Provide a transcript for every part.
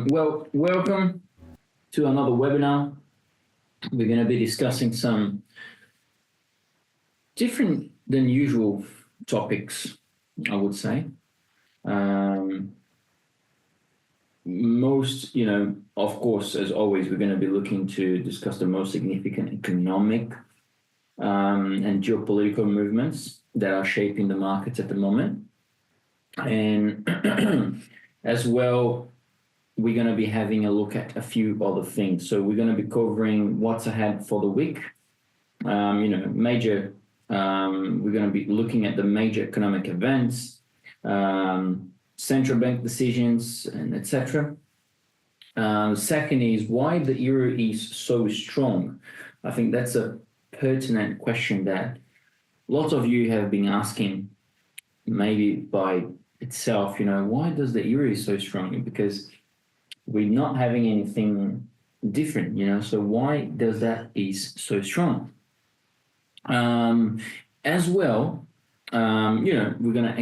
Well, welcome to another webinar. We're going to be discussing some different than usual topics, I would say. Most, of course, as always, we're going to be looking to discuss the most significant economic and geopolitical movements that are shaping the markets at the moment. And as well, we're going to be having a look at a few other things. So we're going to be covering what's ahead for the week. We're going to be looking at the major economic events, central bank decisions, and etc. Second is why the euro is so strong. I think that's a pertinent question that lots of you have been asking, maybe by itself, why does the euro is so strong? Because we're not having anything different, so why does that is so strong? As well, we're going to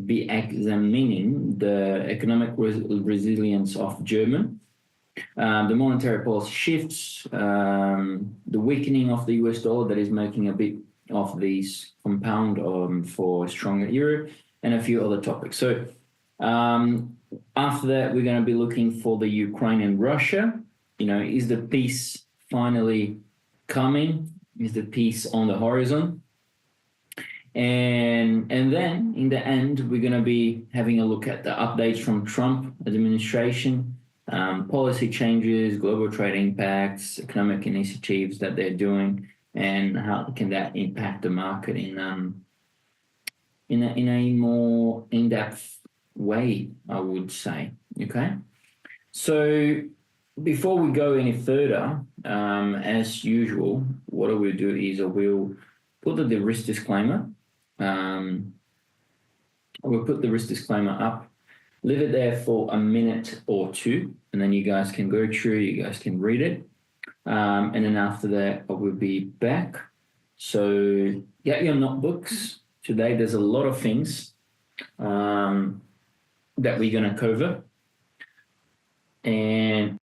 be examining the economic resilience of Germany, the monetary policy shifts, the weakening of the US dollar that is making a bit of these compound for stronger euro, and a few other topics. So after that, we're going to be looking for the Ukraine and Russia. Is the peace finally coming? Is the peace on the horizon? And then in the end, we're going to be having a look at the updates from Trump administration, policy changes, global trade impacts, economic initiatives that they're doing, and how can that impact the market in a more in-depth way, I would say. Okay, so before we go any further, as usual, what I will do is I will put the risk disclaimer. I will put the risk disclaimer up, leave it there for a minute or two, and then you guys can go through, you guys can read it. And then after that, I will be back. So get your notebooks. Today, there's a lot of things that we're going to cover. And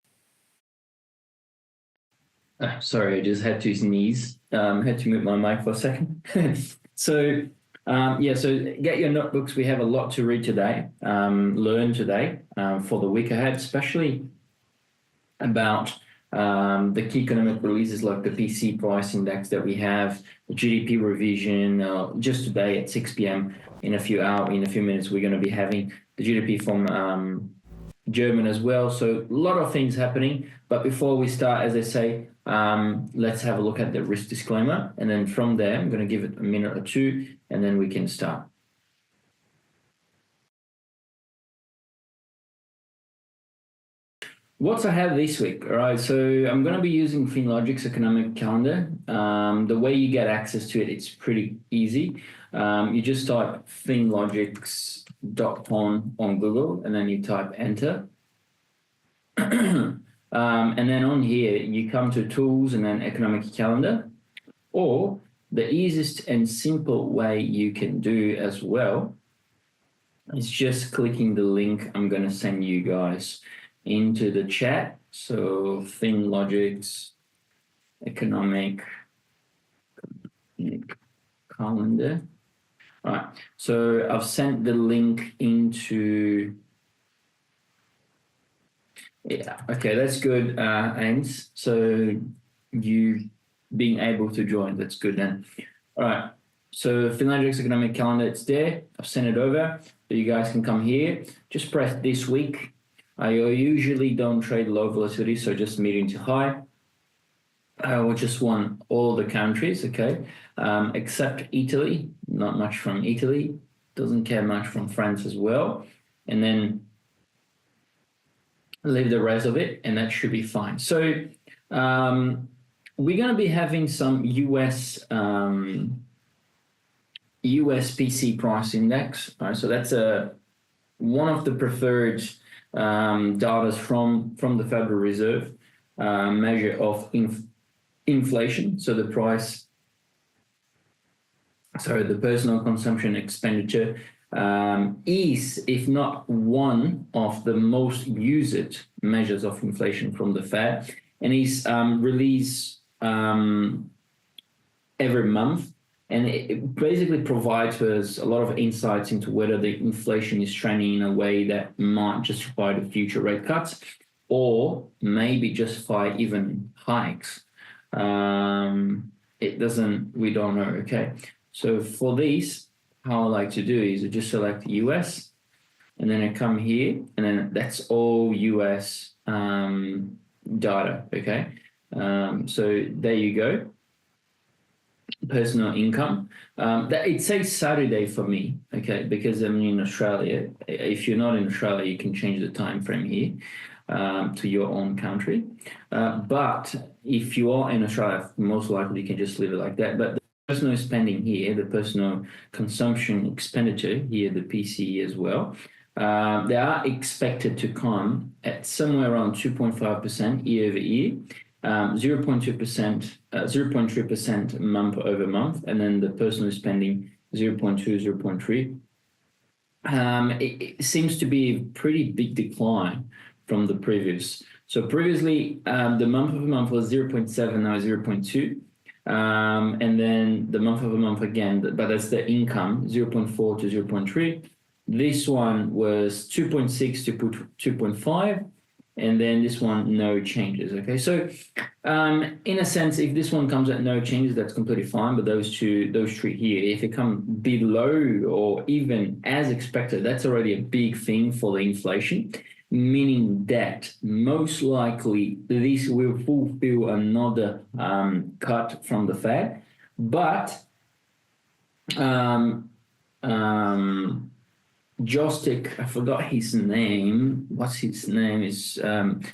sorry, I just had to sneeze. Had to mute my mic for a second. So get your notebooks. We have a lot to read today, learn today for the week ahead, especially about the key economic releases like the PC price index that we have, the GDP revision. Just today at 6 p.m. in a few minutes, we're going to be having the GDP from German as well. So a lot of things happening. But before we start, as I say, let's have a look at the risk disclaimer. And then from there, I'm going to give it a minute or two, and then we can start. What's ahead this week? All right, so I'm going to be using FinLogic's economic calendar. The way you get access to it, it's pretty easy. You just type finlogics.com on Google, and then you type enter. And then on here, you come to tools and then economic calendar. Or the easiest and simple way you can do as well is just clicking the link I'm going to send you guys into the chat. So FinLogic's economic calendar. All right, so I've sent the link into, okay, that's good, Ains. So you being able to join, that's good then. All right, so FinLogic's economic calendar, it's there. I've sent it over, so you guys can come here. Just press this week. I usually don't trade low volatility, so just medium to high. We just want all the countries, okay, except Italy. Not much from Italy. Doesn't care much from France as well. And then leave the rest of it, and that should be fine. So we're going to be having some US PC price index. All right, so that's one of the preferred data from the Federal Reserve, measure of inflation. So the price So the personal consumption expenditure is, if not one of the most used measures of inflation from the Fed, and is released every month. And it basically provides us a lot of insights into whether the inflation is trending in a way that might justify the future rate cuts or maybe justify even hikes. It doesn't, we don't know, okay? So for these, how I like to do is I just select US, and then I come here, and then that's all US data, okay? So there you go. Personal income. That it says Saturday for me, okay, because I'm in Australia. If you're not in Australia, you can change the time frame here to your own country. But if you are in Australia, most likely you can just leave it like that. But the personal spending here, the personal consumption expenditure here, the PCE as well, they are expected to come at somewhere around 2.5% year over year. 0.2%, 0.3% month over month, and then the personal spending 0.2, 0.3. It seems to be a pretty big decline from the previous. So previously, the month over month was 0.7, now 0.2. And then the month over month again, but that's the income, 0.4 to 0.3. This one was 2.6 to 2.5. And then this one, no changes, okay? So in a sense, if this one comes at no changes, that's completely fine. But those three here, if it come below or even as expected, that's already a big thing for the inflation, meaning that most likely this will fulfill another cut from the Fed. But Bostic, I forgot his name. What's his name? Is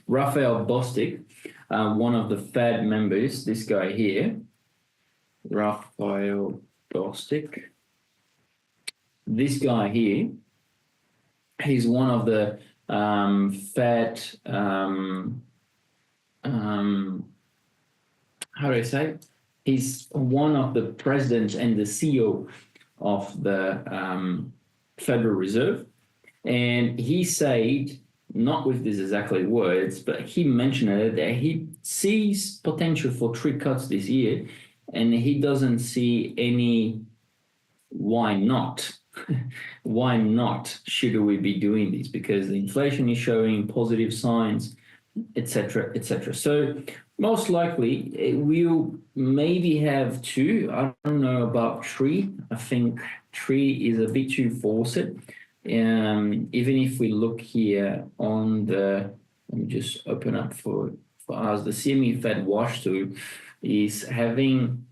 Rafael Bostic, one of the Fed members. This guy here, Rafael Bostic. This guy here, he's one of the Fed. How do I say? He's one of the presidents and the CEO of the Federal Reserve, and he said, not with these exactly words, but he mentioned it, that he sees potential for 3 cuts this year, and he doesn't see any why not. Why not should we be doing this? Because the inflation is showing positive signs, etc., etc. So most likely it will maybe have 2. I don't know about 3. I think 3 is a bit too forced. Even if we look here on the, let me just open up for us, the CME FedWatch Tool is having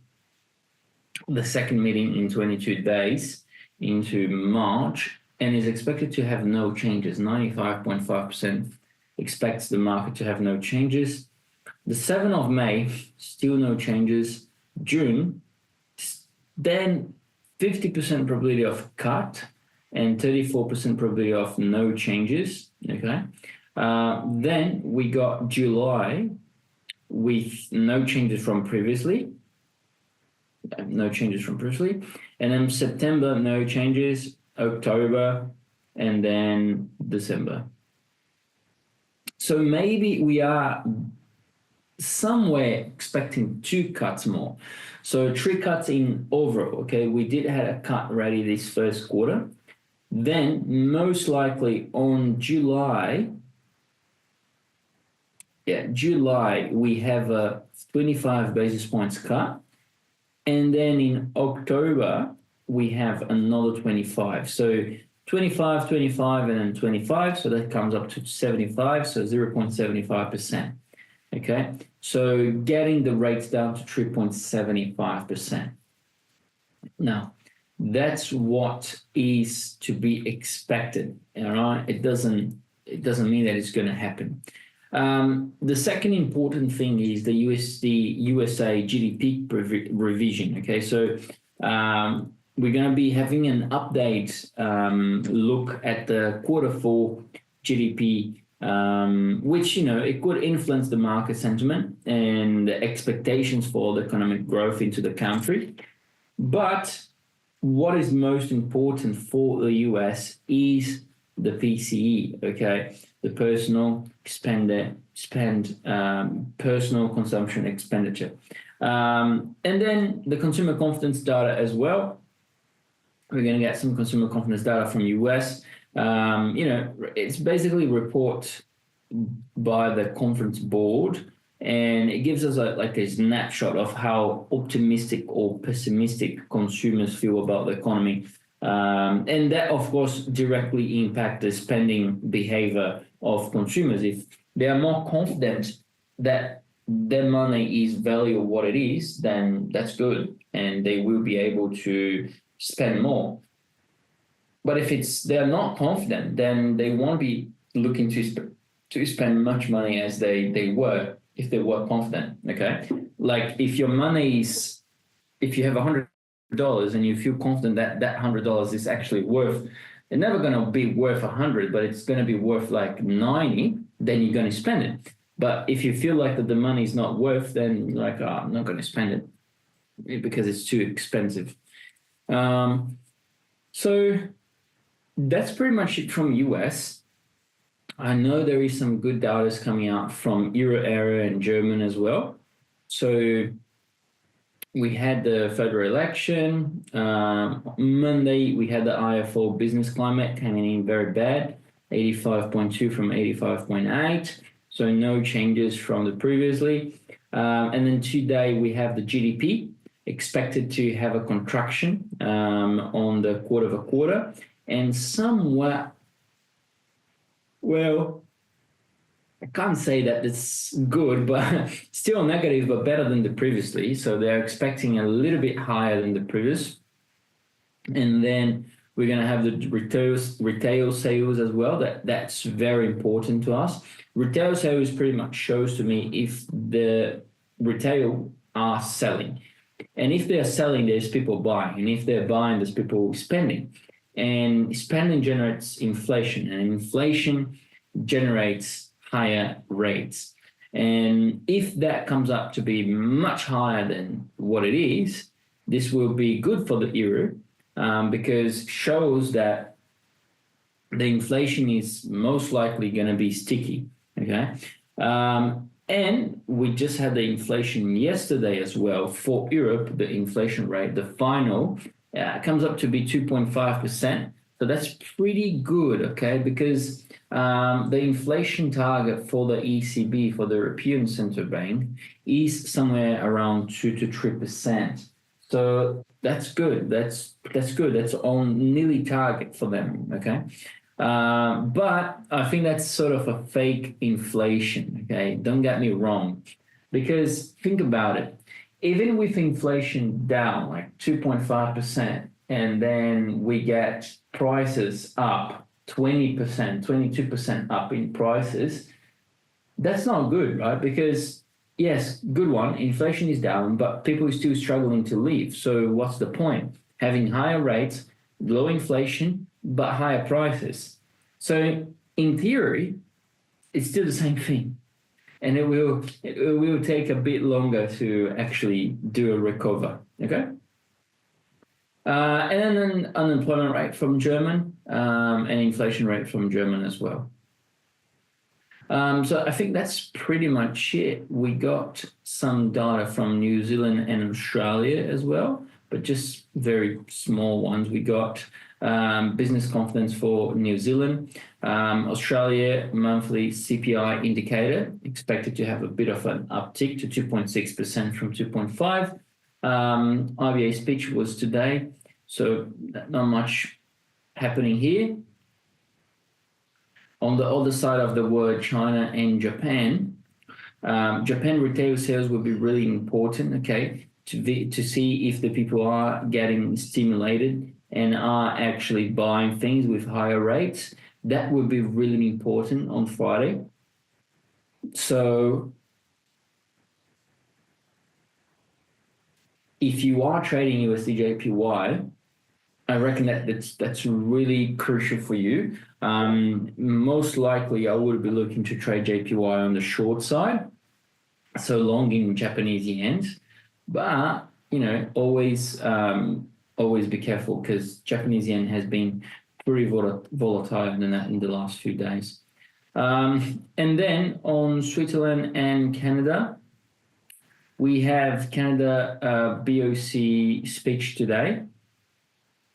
the second meeting in 22 days into March, and is expected to have no changes. 95.5% expects the market to have no changes. The 7th of May, still no changes. June, then 50% probability of cut and 34% probability of no changes, okay? Then we got July with no changes from previously. And then September, no changes, October, and then December. So maybe we are somewhere expecting 2 cuts more. So 3 cuts in overall, okay? We did have a cut already this first quarter. Then most likely on July, we have a 25 basis points cut. And then in October, we have another 25. So 25, 25, and then 25. So that comes up to 75, so 0.75%. Okay, so getting the rates down to 3.75%. Now, that's what is to be expected. All right, it doesn't mean that it's going to happen. The second important thing is the USA GDP revision. Okay, so we're going to be having an update look at the Q4 GDP, which, it could influence the market sentiment and the expectations for the economic growth into the country. But what is most important for the US is the PCE, okay, the personal consumption expenditure, and then the consumer confidence data as well. We're going to get some consumer confidence data from US. It's basically a report by the conference board, and it gives us a snapshot of how optimistic or pessimistic consumers feel about the economy. And that, of course, directly impacts the spending behavior of consumers. If they are more confident that their money is valuable what it is, then that's good, and they will be able to spend more. But if they're not confident, then they won't be looking to spend much money as they were if they were confident. Okay, like if you have $100 and you feel confident that $100 is actually worth, it's never going to be worth 100, but it's going to be worth like 90, then you're going to spend it. But if you feel like that the money is not worth, then you're like, I'm not going to spend it because it's too expensive. So that's pretty much it from US. I know there is some good data coming out from Euro area and German as well. So we had the federal election. Monday, we had the IFO business climate coming in very bad, 85.2 from 85.8. So no changes from the previously. And then today we have the GDP expected to have a contraction on the quarter-over-quarter, and somewhat, well, I can't say that it's good, but still negative, but better than the previously. So they're expecting a little bit higher than the previous. And then we're going to have the retail sales as well. That's very important to us. Retail sales pretty much shows to me if the retail are selling. And if they're selling, there's people buying. And if they're buying, there's people spending. And spending generates inflation, and inflation generates higher rates. And if that comes up to be much higher than what it is, this will be good for the euro because shows that the inflation is most likely going to be sticky. Okay. And we just had the inflation yesterday as well for Europe. The inflation rate, the final, comes up to be 2.5%. So that's pretty good, okay? Because the inflation target for the ECB, for the European Central Bank, is somewhere around 2 to 3%. So that's good. That's good. That's on nearly target for them, okay? But I think that's sort of a fake inflation, okay? Don't get me wrong. Because think about it. Even with inflation down like 2.5%, and then we get prices up 20%, 22% up in prices, that's not good, right? Because yes, good one, inflation is down, but people are still struggling to live. So what's the point? Having higher rates, low inflation, but higher prices. So in theory, it's still the same thing. And it will take a bit longer to actually do a recover, okay? And then an unemployment rate from German and inflation rate from German as well. So I think that's pretty much it. We got some data from New Zealand and Australia as well, but just very small ones. We got business confidence for New Zealand, Australia monthly CPI indicator expected to have a bit of an uptick to 2.6% from 2.5. RBA speech was today, so not much happening here. On the other side of the world, China and Japan, Japan retail sales will be really important, okay, to see if the people are getting stimulated and are actually buying things with higher rates. That would be really important on Friday. So if you are trading USD JPY, I reckon that's really crucial for you. Most likely, I would be looking to trade JPY on the short side, so long in Japanese yen. But always always be careful because Japanese yen has been pretty volatile in the last few days. And then on Switzerland and Canada, we have Canada BOC speech today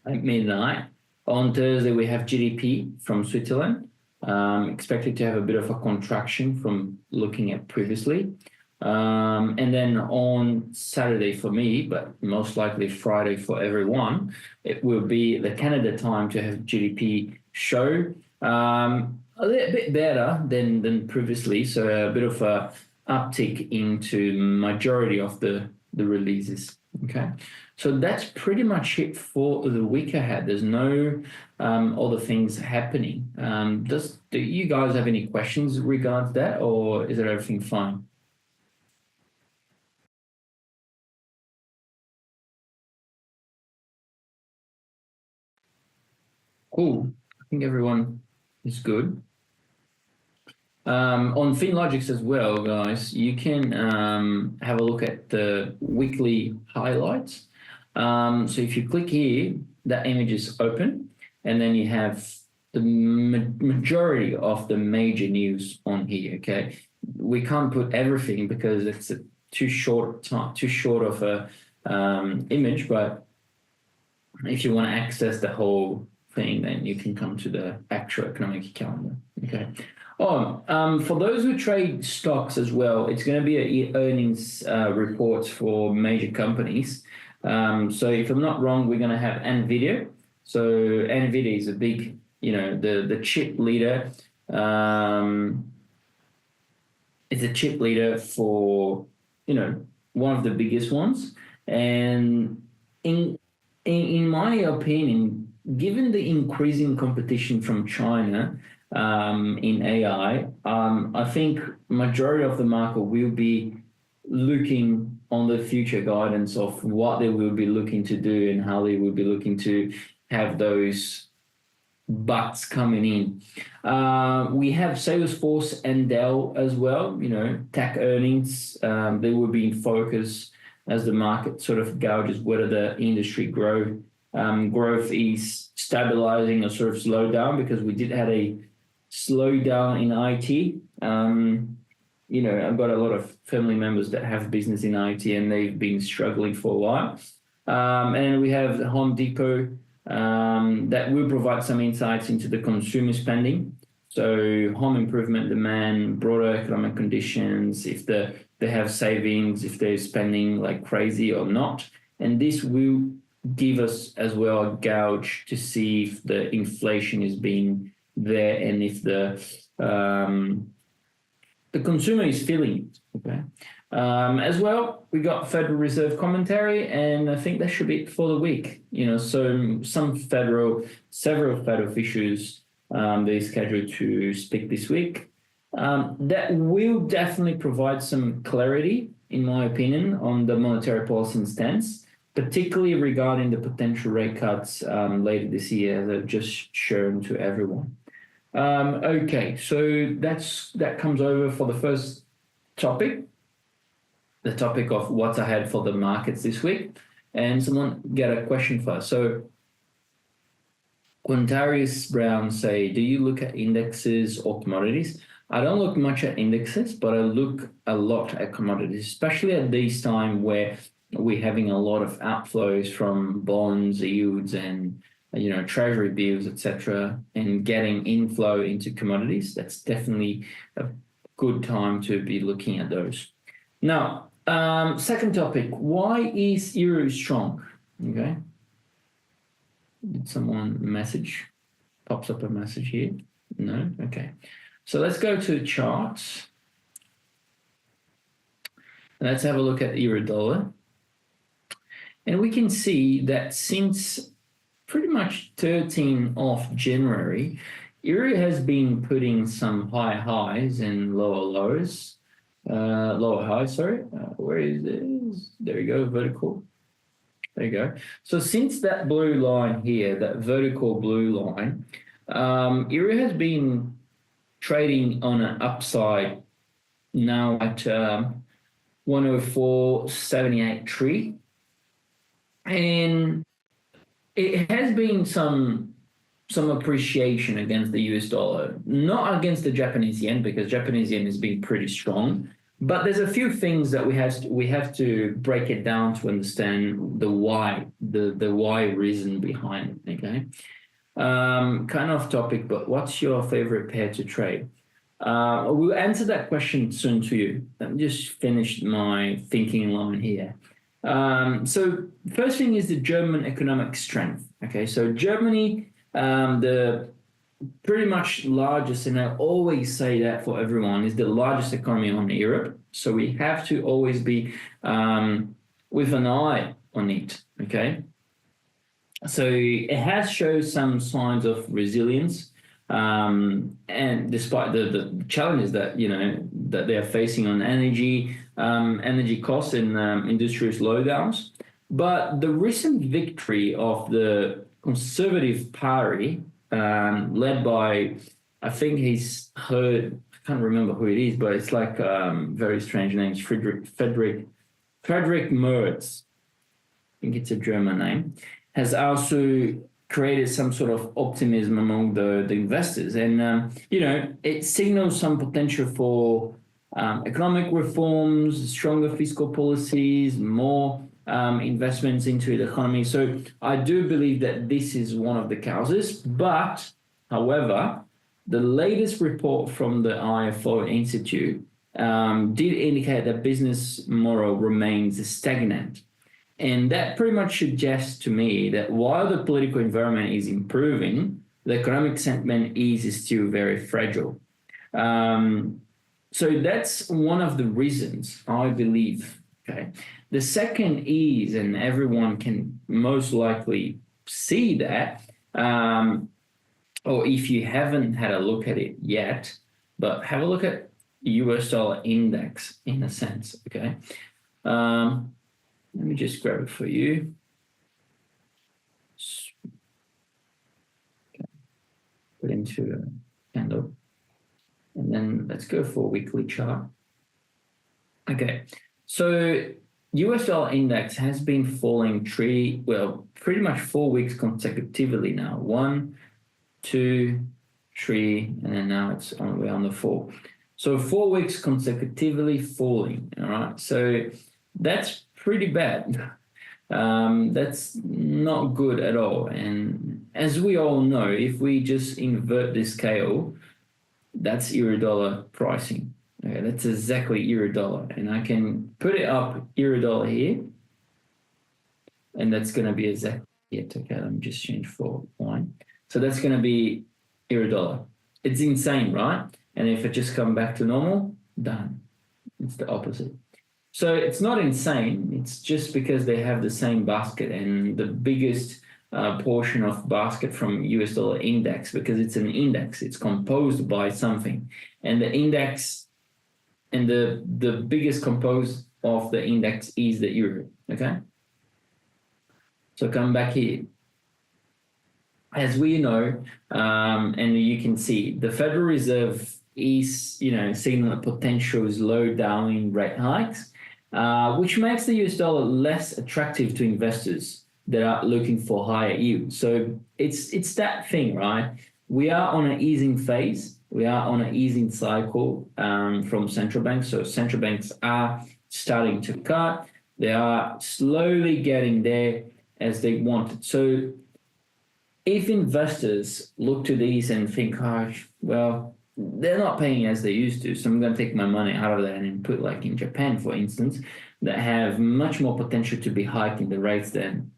at midnight. On Thursday, we have GDP from Switzerland, expected to have a bit of a contraction from looking at previously. And then on Saturday for me, but most likely Friday for everyone, it will be the Canada time to have GDP show. A little bit better than previously, so a bit of a uptick into majority of the releases. Okay, so that's pretty much it for the week ahead. There's no other things happening. Do you guys have any questions regards that, or is everything fine? Cool. I think everyone is good. On FinLogix as well, guys, you can have a look at the weekly highlights. So if you click here, that image is open, and then you have the majority of the major news on here. Okay, we can't put everything because it's too short of a image. But if you want to access the whole thing, then you can come to the actual economic calendar. Okay. For those who trade stocks as well, it's going to be a earnings reports for major companies. So if I'm not wrong, we're going to have NVIDIA. So NVIDIA is a big, the chip leader. It's a chip leader for, one of the biggest ones. And in my opinion, given the increasing competition from China, in AI, I think majority of the market will be looking on the future guidance of what they will be looking to do and how they will be looking to have those bucks coming in. We have Salesforce and Dell as well, tech earnings. They will be in focus as the market sort of gauges whether the industry growth is stabilizing or sort of slowed down, because we did have a slowdown in IT. I've got a lot of family members that have business in IT and they've been struggling for a while. And we have Home Depot that will provide some insights into the consumer spending. So home improvement demand, broader economic conditions, if they have savings, if they're spending like crazy or not. And this will give us as well a gauge to see if the inflation is being there and if the consumer is feeling it. Okay. As well, we got Federal Reserve commentary, and I think that should be it for the week. So several federal officials they scheduled to speak this week. That will definitely provide some clarity, in my opinion, on the monetary policy stance, particularly regarding the potential rate cuts later this year, as I've just shown to everyone. Okay, so that comes over for the first topic, the topic of what's ahead for the markets this week. And someone get a question first. So Quintarius Brown say, do you look at indexes or commodities? I don't look much at indexes, but I look a lot at commodities, especially at this time where we're having a lot of outflows from bonds, yields, and treasury bills, etc., and getting inflow into commodities. That's definitely a good time to be looking at those. Now, second topic, why is euro strong? Okay. Did someone message? Pops up a message here? No? Okay. So let's go to charts. Let's have a look at euro dollar. And we can see that since pretty much 13th of January, euro has been putting some high highs and lower lows. Lower highs, sorry. Where is this? There you go, vertical. There you go. So since that blue line here, that vertical blue line, euro has been trading on an upside now at 104.78 tree. And it has been some appreciation against the US dollar, not against the Japanese yen, because Japanese yen has been pretty strong. But there's a few things that we have to break it down to understand the why, the why reason behind it. Okay, kind of topic, but what's your favorite pair to trade? We'll answer that question soon to you. Let me just finish my thinking line here. So first thing is the German economic strength. Okay, so Germany, the pretty much largest, and I always say that for everyone, is the largest economy on Europe. So we have to always be with an eye on it. Okay, so it has shown some signs of resilience. And despite the challenges that that they are facing on energy costs and industrial slowdowns, but the recent victory of the Conservative Party, led by, I think he's heard, I can't remember who it is, but it's like very strange names, Frederick Merz, I think it's a German name, has also created some sort of optimism among the investors. And, it signals some potential for economic reforms, stronger fiscal policies, more investments into the economy. So I do believe that this is one of the causes. But, however, the latest report from the IFO Institute did indicate that business morale remains stagnant. And that pretty much suggests to me that while the political environment is improving, the economic sentiment is still very fragile. So that's one of the reasons I believe. Okay. The second is, and everyone can most likely see that, or if you haven't had a look at it yet, but have a look at US dollar index in a sense. Okay. Let me just grab it for you. Okay. Put into a candle. And then let's go for a weekly chart. Okay. So US dollar index has been falling pretty much 4 weeks consecutively now. 1, 2, 3, and then now we're on the 4. So 4 weeks consecutively falling. All right. So that's pretty bad. That's not good at all. And as we all know, if we just invert the scale, that's euro dollar pricing. Okay, that's exactly euro dollar. And I can put it up euro dollar here. And that's going to be exactly it. Okay, let me just change for line. So that's going to be euro dollar. It's insane, right? And if it just come back to normal, done. It's the opposite. So it's not insane. It's just because they have the same basket, and the biggest portion of basket from US dollar index, because it's an index, it's composed by something. And the index and the biggest composed of the index is the euro. Okay. So come back here. As we know, and you can see, the Federal Reserve is, seeing a potential slowdown in rate hikes. Which makes the US dollar less attractive to investors that are looking for higher yield. So it's that thing, right? We are on an easing phase. We are on an easing cycle from central banks. So central banks are starting to cut. They are slowly getting there as they wanted. So if investors look to these and think, they're not paying as they used to, so I'm going to take my money out of that and put, like in Japan, for instance, that have much more potential to be hiking the rates than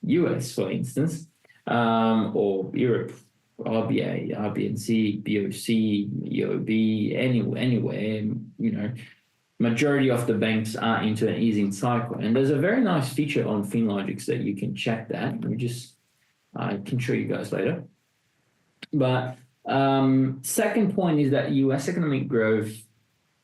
US, for instance, or Europe, RBA, RBNC, BOC, EOB, anywhere, majority of the banks are into an easing cycle. And there's a very nice feature on FinLogix that you can check that. I can show you guys later. But second point is that US economic growth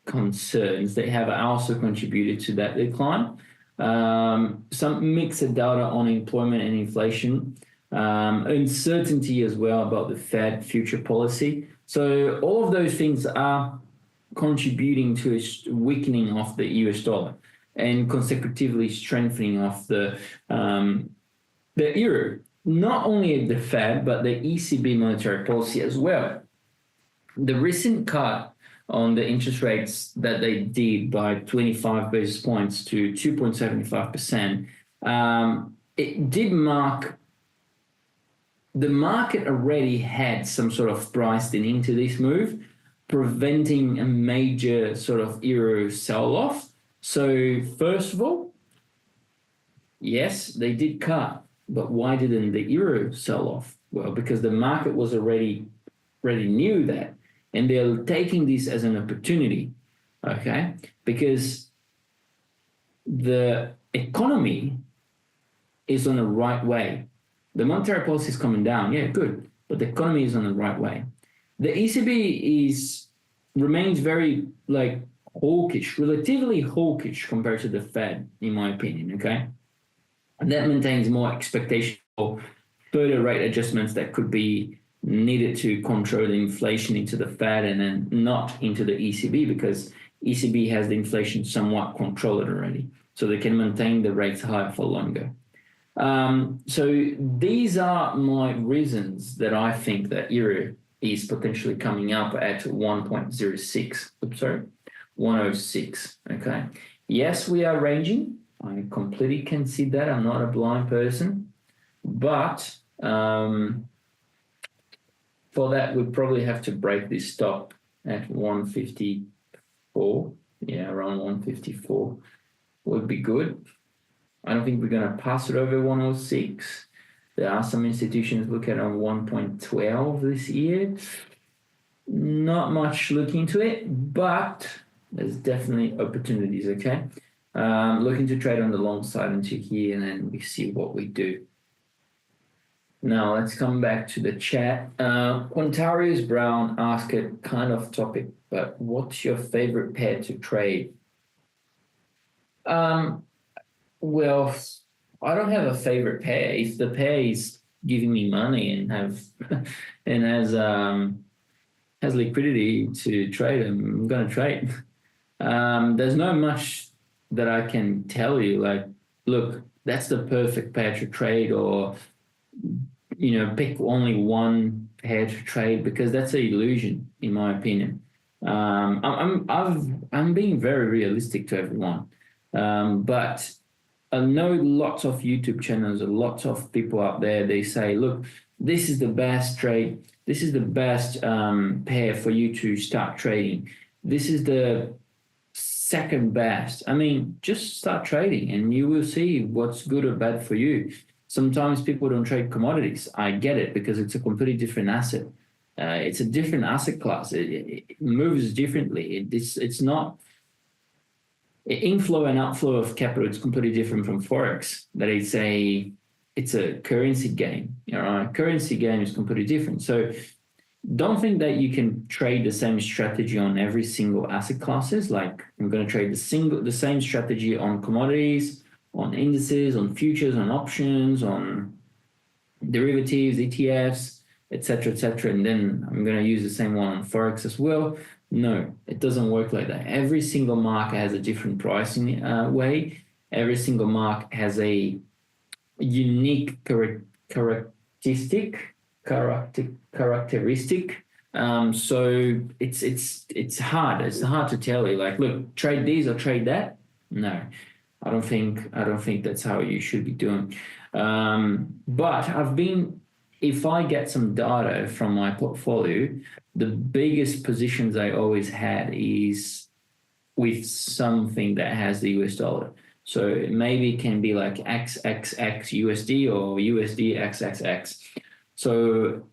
concerns, they have also contributed to that decline. Some mixed data on employment and inflation, uncertainty as well about the Fed future policy. So all of those things are contributing to a weakening of the US dollar and consecutively strengthening of the euro. not only the Fed, but the ECB monetary policy as well. The recent cut on the interest rates that they did by 25 basis points to 2.75%, it did mark the market already had some sort of priced into this move, preventing a major sort of euro sell-off. So first of all, yes, they did cut, but why didn't the euro sell off? Well, because the market was already knew that, and they're taking this as an opportunity, okay? Because the economy is on the right way. The monetary policy is coming down, yeah, good, but the economy is on the right way. The ECB remains very hawkish, relatively hawkish compared to the Fed, in my opinion, okay? And that maintains more expectation for further rate adjustments that could be needed to control the inflation into the Fed and then not into the ECB, because ECB has the inflation somewhat controlled already. So they can maintain the rates high for longer. So these are my reasons that I think that euro is potentially coming up at 1.06. Oops, sorry, 106. Okay. Yes, we are ranging. I completely concede that. I'm not a blind person. But for that, we probably have to break this stop at 154. Yeah, around 154 would be good. I don't think we're going to pass it over 106. There are some institutions looking at on 1.12 this year. Not much look into it, but there's definitely opportunities, okay? Looking to trade on the long side into here, and then we see what we do. Now, let's come back to the chat. Quintarius Brown asked a kind of topic, but what's your favorite pair to trade? Well, I don't have a favorite pair. If the pair is giving me money and has liquidity to trade, I'm going to trade. There's not much that I can tell you. Like, look, that's the perfect pair to trade, or pick only one pair to trade, because that's an illusion, in my opinion. I'm being very realistic to everyone, but I know lots of YouTube channels and lots of people out there, they say, look, this is the best trade. This is the best pair for you to start trading. This is the second best. I mean, just start trading and you will see what's good or bad for you. Sometimes people don't trade commodities. I get it, because it's a completely different asset. It's a different asset class. It moves differently. It's not... Inflow and outflow of capital is completely different from Forex. That it's a currency game. Currency game is completely different. So don't think that you can trade the same strategy on every single asset classes. Like, I'm going to trade the same strategy on commodities, on indices, on futures, on options, on derivatives, ETFs, etc., etc. And then I'm going to use the same one on Forex as well. No, it doesn't work like that. Every single market has a different pricing way. Every single market has a unique characteristic. So it's hard. It's hard to tell you. Like, look, trade these or trade that. No, I don't think that's how you should be doing. But if I get some data from my portfolio, the biggest positions I always had is with something that has the US dollar. So maybe it can be like XXX USD or USD XXX. So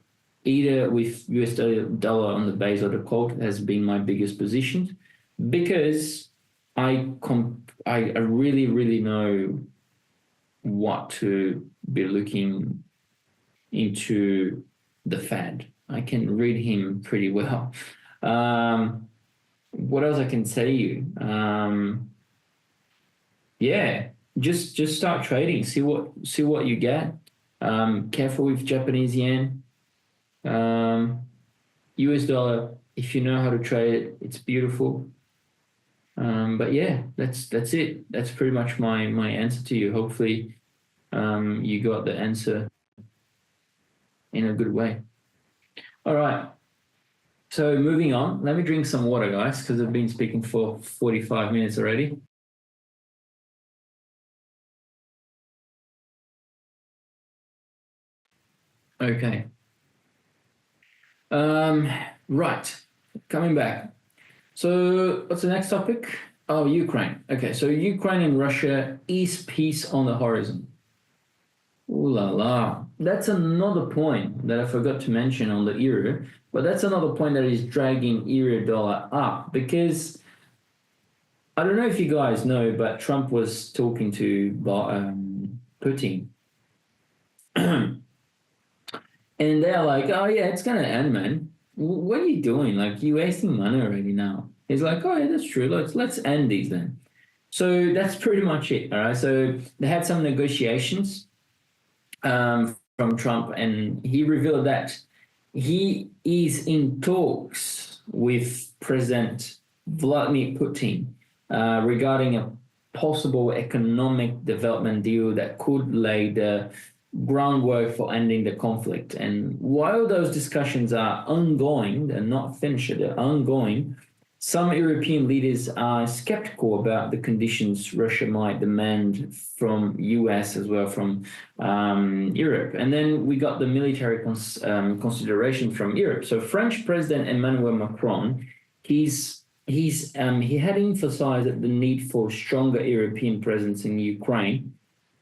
either with US dollar on the base or the quote has been my biggest position, because I really, really know what to be looking into the Fed. I can read him pretty well. What else I can say to you? Yeah, just start trading. See what you get. Careful with Japanese yen. US dollar, if you know how to trade it, it's beautiful. But yeah, that's it. That's pretty much my answer to you. Hopefully you got the answer in a good way. All right. So moving on, let me drink some water, guys, because I've been speaking for 45 minutes already. Okay. Right. Coming back. So what's the next topic? Oh, Ukraine. Okay, so Ukraine and Russia, is peace on the horizon? Ooh la la. That's another point that I forgot to mention on the euro, but that's another point that is dragging euro dollar up because I don't know if you guys know, but Trump was talking to Putin. And they're like, oh yeah, it's gonna end, man. What are you doing? Like, you're wasting money already now. He's like, oh yeah, that's true. Let's end these then. So that's pretty much it. All right. So they had some negotiations from Trump, and he revealed that he is in talks with President Vladimir Putin regarding a possible economic development deal that could lay the groundwork for ending the conflict. And while those discussions are ongoing, they're not finished, they're ongoing, some European leaders are skeptical about the conditions Russia might demand from US as well from Europe. And then we got the military consideration from Europe. So French President Emmanuel Macron, he had emphasized the need for stronger European presence in Ukraine,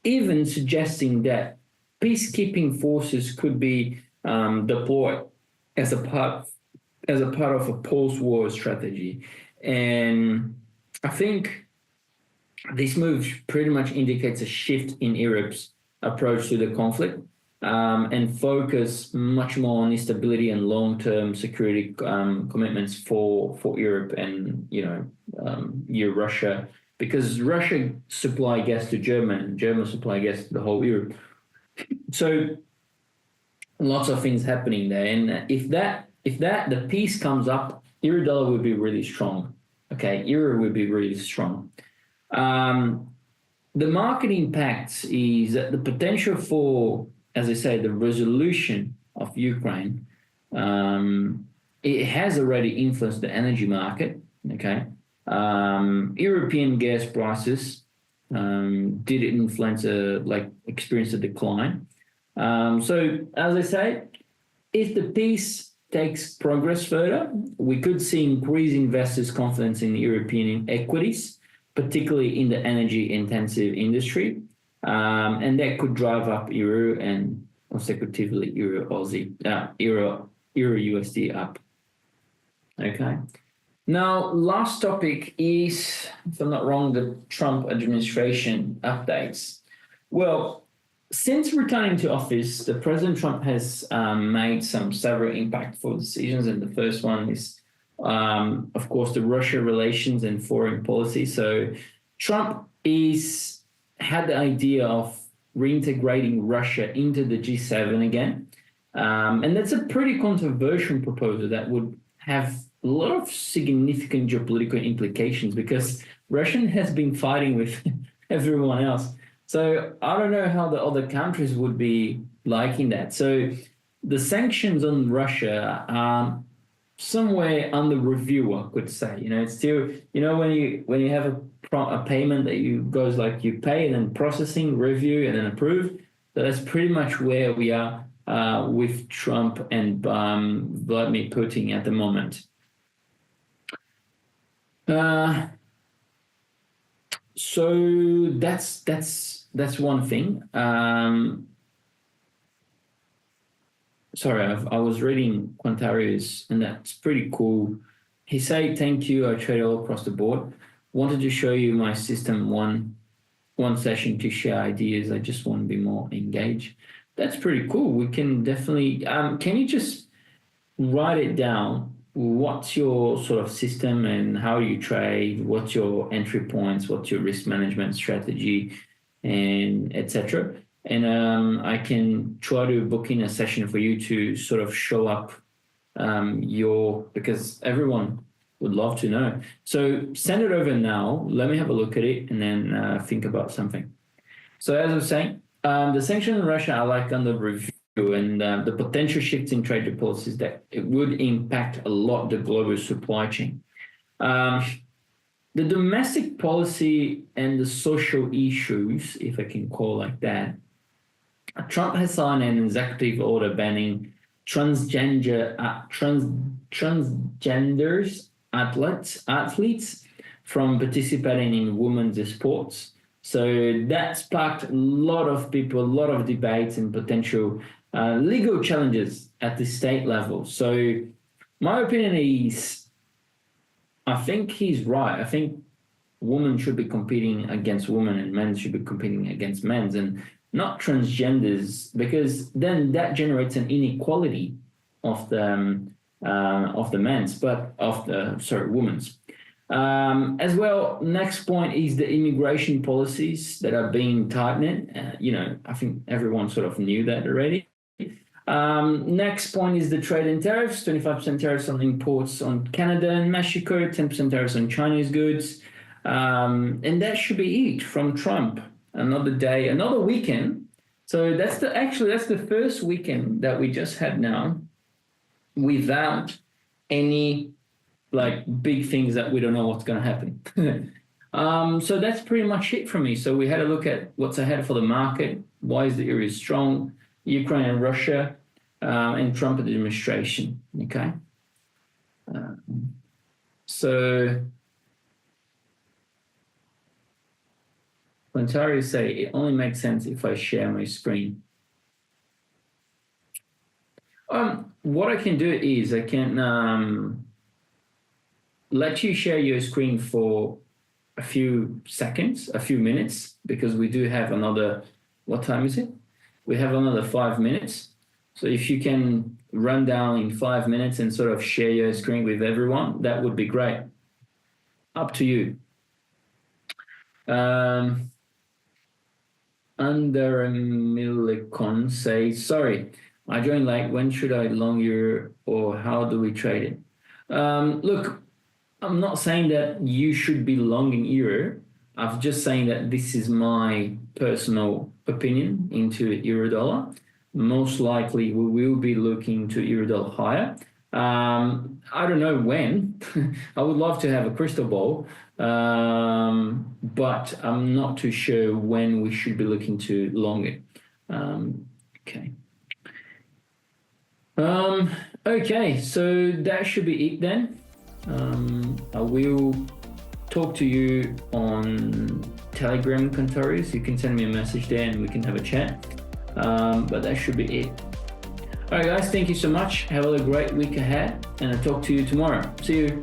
even suggesting that peacekeeping forces could be deployed as a part of a post-war strategy. And I think this move pretty much indicates a shift in Europe's approach to the conflict and focus much more on stability and long-term security commitments for Europe and Russia, because Russia supply gas to German supply gas to the whole Europe. So lots of things happening there, and if the peace comes up, euro dollar will be really strong. Okay, euro will be really strong. The market impact is that the potential for, as I say, the resolution of Ukraine, it has already influenced the energy market. Okay, European gas prices did influence experience a decline. So as I say, if the peace takes progress further, we could see increased investors' confidence in European equities, particularly in the energy-intensive industry, and that could drive up euro and consecutively euro USD up. Okay. Now, last topic is, if I'm not wrong, the Trump administration updates. Well, since returning to office, the President Trump has made several impactful decisions, and the first one is, of course, the Russia relations and foreign policy. So Trump had the idea of reintegrating Russia into the G7 again, and that's a pretty controversial proposal that would have a lot of significant geopolitical implications because Russia has been fighting with everyone else. So I don't know how the other countries would be liking that. So the sanctions on Russia are somewhere under review, I could say. It's still, when you have a payment that goes like you pay and then processing, review, and then approve. So that's pretty much where we are with Trump and Vladimir Putin at the moment. So that's one thing. Sorry, I was reading Quantario's, and that's pretty cool. He said, "Thank you. I trade all across the board. Wanted to show you my system one session to share ideas. I just want to be more engaged." That's pretty cool. We can definitely. Can you just write it down? What's your sort of system and how you trade? What's your entry points? What's your risk management strategy, and etc. And I can try to book in a session for you to sort of show up because everyone would love to know. So send it over now. Let me have a look at it and then think about something. So as I was saying, the sanctions on Russia are like under review. and the potential shifts in trade policies that it would impact a lot the global supply chain. The domestic policy and the social issues, if I can call like that, Trump has signed an executive order banning transgenders athletes from participating in women's sports. So that sparked a lot of people, a lot of debates and potential legal challenges at the state level. So my opinion is, I think he's right. I think women should be competing against women and men should be competing against men and not transgenders, because then that generates an inequality of the men's, but of the women's. As well, next point is the immigration policies that are being tightened. I think everyone sort of knew that already. Next point is the trade and tariffs, 25% tariffs on imports on Canada and Mexico, 10% tariffs on Chinese goods. And that should be it from Trump. Another day, another weekend. So that's the first weekend that we just had now without any big things that we don't know what's going to happen. So that's pretty much it from me. So we had a look at what's ahead for the market. Why is the euro strong? Ukraine and Russia, and Trump administration. Okay. So Ontario say it only makes sense if I share my screen. What I can do is I can let you share your screen for a few seconds, a few minutes, because we do have another, what time is it? We have another 5 minutes. So if you can run down in 5 minutes and sort of share your screen with everyone, that would be great. Up to you. Under a Millicon says, sorry, I joined late. When should I long euro or how do we trade it? Look, I'm not saying that you should be long in euro. I'm just saying that this is my personal opinion into euro dollar. Most likely we will be looking to euro dollar higher. I don't know when. I would love to have a crystal ball, but I'm not too sure when we should be looking to long it. Okay. Okay, so that should be it then. I will talk to you on Telegram, Contorius. You can send me a message there and we can have a chat. But that should be it. All right, guys, thank you so much. Have a great week ahead, and I'll talk to you tomorrow. See you.